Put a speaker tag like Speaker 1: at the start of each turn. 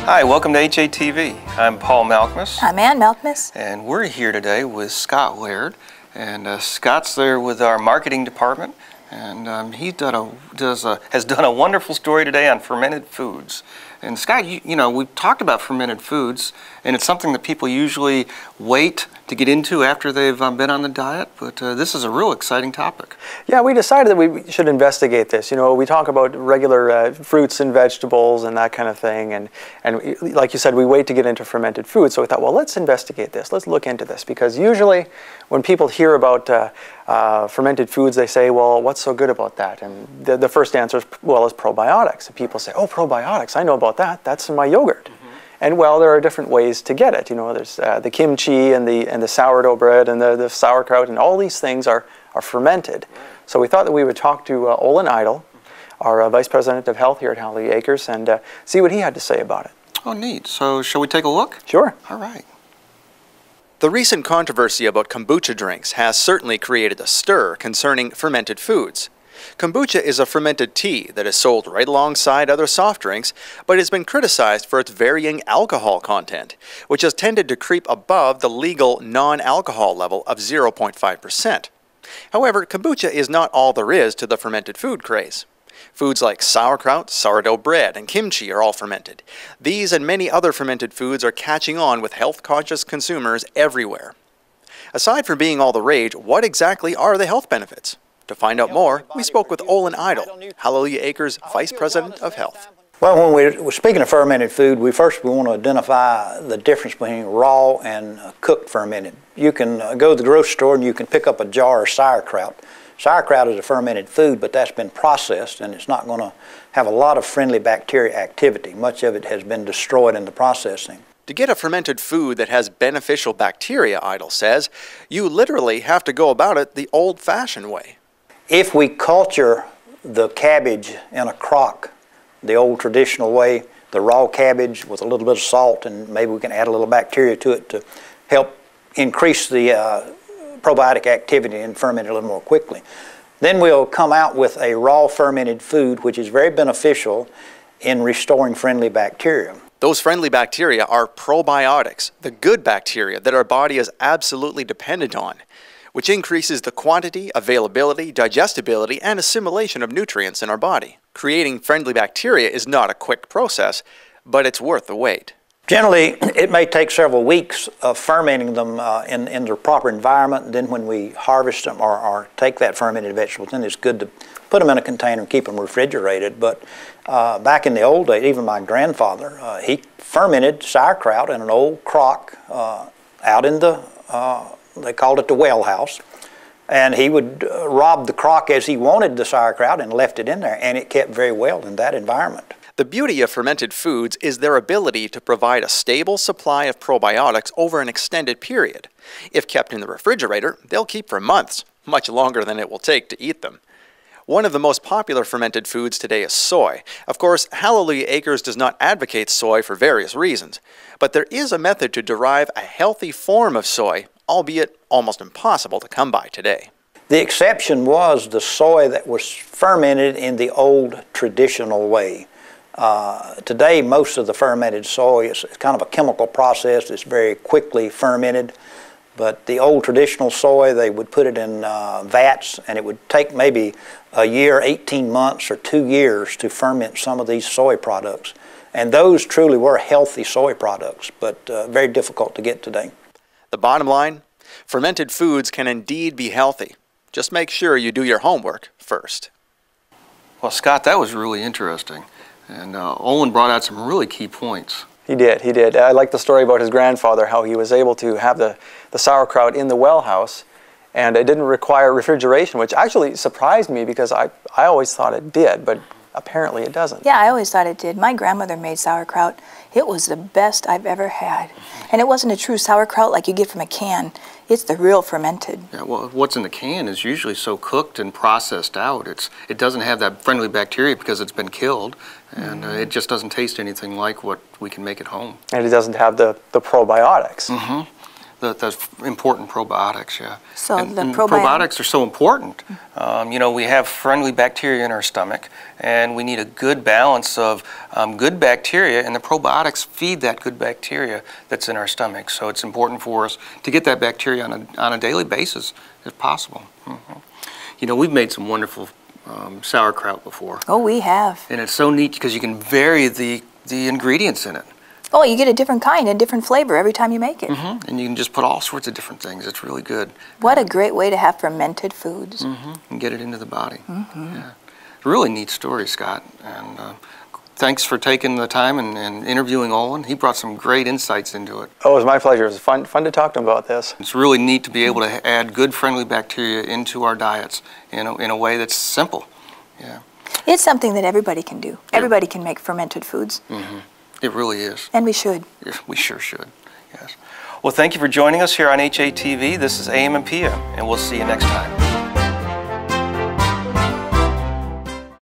Speaker 1: Hi, welcome to HATV. I'm Paul Malkmus.
Speaker 2: I'm Ann Malkmus.
Speaker 1: And we're here today with Scott Laird. And Scott's there with our marketing department. And he has done a wonderful story today on fermented foods. And Scott, you know, we've talked about fermented foods, and it's something that people usually wait to get into after they've been on the diet, but this is a real exciting topic.
Speaker 3: Yeah, we decided that we should investigate this. You know, we talk about regular fruits and vegetables and that kind of thing, and like you said, we wait to get into fermented foods, so we thought, well, let's investigate this, let's look into this, because usually when people hear about fermented foods, they say, well, what's so good about that? And the first answer is, well, it's probiotics. And people say, oh, probiotics, I know about that, that's in my yogurt. And well, there are different ways to get it. You know, there's the kimchi and the sourdough bread and the sauerkraut, and all these things are fermented. So we thought that we would talk to Olin Idle, our Vice President of Health here at Hallelujah Acres, and see what he had to say about it.
Speaker 1: Oh, neat. So shall we take a look?
Speaker 3: Sure.
Speaker 1: All right.
Speaker 4: The recent controversy about kombucha drinks has certainly created a stir concerning fermented foods. Kombucha is a fermented tea that is sold right alongside other soft drinks, but has been criticized for its varying alcohol content, which has tended to creep above the legal non-alcohol level of 0.5%. However, kombucha is not all there is to the fermented food craze. Foods like sauerkraut, sourdough bread, and kimchi are all fermented. These and many other fermented foods are catching on with health-conscious consumers everywhere. Aside from being all the rage, what exactly are the health benefits? To find out more, we spoke with Olin Idle, Hallelujah Acres Vice President of Health.
Speaker 5: Well, when we're speaking of fermented food, we want to identify the difference between raw and cooked fermented. You can go to the grocery store and you can pick up a jar of sauerkraut. Sauerkraut is a fermented food, but that's been processed, and it's not going to have a lot of friendly bacteria activity. Much of it has been destroyed in the processing.
Speaker 4: To get a fermented food that has beneficial bacteria, Idle says, you literally have to go about it the old-fashioned way.
Speaker 5: If we culture the cabbage in a crock, the old traditional way, the raw cabbage with a little bit of salt, and maybe we can add a little bacteria to it to help increase the probiotic activity and ferment it a little more quickly. Then we'll come out with a raw fermented food, which is very beneficial in restoring friendly bacteria.
Speaker 4: Those friendly bacteria are probiotics, the good bacteria that our body is absolutely dependent on, which increases the quantity, availability, digestibility, and assimilation of nutrients in our body. Creating friendly bacteria is not a quick process, but it's worth the wait.
Speaker 5: Generally, it may take several weeks of fermenting them in the proper environment, and then when we harvest them or take that fermented vegetable, then it's good to put them in a container and keep them refrigerated. But back in the old days, even my grandfather, he fermented sauerkraut in an old crock out in the they called it the well house, and he would rob the crock as he wanted the sauerkraut and left it in there, and it kept very well in that environment.
Speaker 4: The beauty of fermented foods is their ability to provide a stable supply of probiotics over an extended period. If kept in the refrigerator, they'll keep for months, much longer than it will take to eat them. One of the most popular fermented foods today is soy. Of course, Hallelujah Acres does not advocate soy for various reasons, but there is a method to derive a healthy form of soy, albeit almost impossible to come by today.
Speaker 5: The exception was the soy that was fermented in the old traditional way. Today, most of the fermented soy is kind of a chemical process. It's very quickly fermented. But the old traditional soy, they would put it in vats, and it would take maybe a year, 18 months, or 2 years to ferment some of these soy products. And those truly were healthy soy products, but very difficult to get today.
Speaker 4: The bottom line, fermented foods can indeed be healthy. Just make sure you do your homework first.
Speaker 1: Well, Scott, that was really interesting. And Olin brought out some really key points.
Speaker 3: He did. I like the story about his grandfather, how he was able to have the sauerkraut in the well house, and it didn't require refrigeration, which actually surprised me because I always thought it did, but apparently it doesn't.
Speaker 2: Yeah, I always thought it did. My grandmother made sauerkraut. It was the best I've ever had. And it wasn't a true sauerkraut like you get from a can. It's the real fermented.
Speaker 1: Yeah, well, what's in the can is usually so cooked and processed out. It doesn't have that friendly bacteria because it's been killed, and it just doesn't taste anything like what we can make at home.
Speaker 3: And it doesn't have the probiotics.
Speaker 1: the important probiotics, yeah.
Speaker 2: So
Speaker 1: and
Speaker 2: the
Speaker 1: probiotics are so important. You know, we have friendly bacteria in our stomach, and we need a good balance of good bacteria, and the probiotics feed that good bacteria that's in our stomach. So it's important for us to get that bacteria on a daily basis, if possible. You know, we've made some wonderful sauerkraut before.
Speaker 2: Oh, we have.
Speaker 1: And it's so neat because you can vary the ingredients in it.
Speaker 2: Oh, you get a different kind, a different flavor every time you make it.
Speaker 1: And you can just put all sorts of different things. It's really good.
Speaker 2: What a great way to have fermented foods.
Speaker 1: And get it into the body. Yeah. Really neat story, Scott. And thanks for taking the time and interviewing Olin. He brought some great insights into it.
Speaker 3: Oh, it was my pleasure. It was fun to talk to him about this.
Speaker 1: It's really neat to be able to add good, friendly bacteria into our diets in a way that's simple. Yeah.
Speaker 2: It's something that everybody can do. Everybody can make fermented foods.
Speaker 1: It really is.
Speaker 2: And we should.
Speaker 1: Yeah, we sure should. Yes. Well, thank you for joining us here on HATV. This is AM and PM, and we'll see you next time.